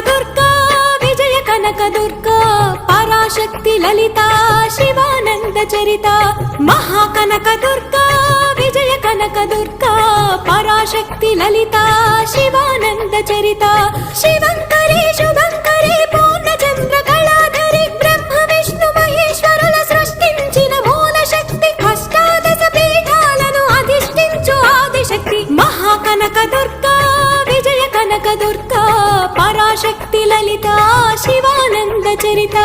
దుర్గా విజయ కనక దుర్గా పరాశక్తి లలిత శివానంద చరిత మహాకనక దుర్గా విజయ కనక దుర్గా పరాశక్తి లలిత శివానంద చరిత శివంకరి శుభంకరి పూర్ణచంద్ర కళాధరి బ్రహ్మ విష్ణు మహేశ్వరుల సృష్టించిన మూల శక్తి అష్టాదశ పీఠాలను అధిష్ఠించు ఆదిశక్తి మహాకనక దుర్గా విజయ కనక దుర్గా పరాశక్తి లలిత శివానంద చరిత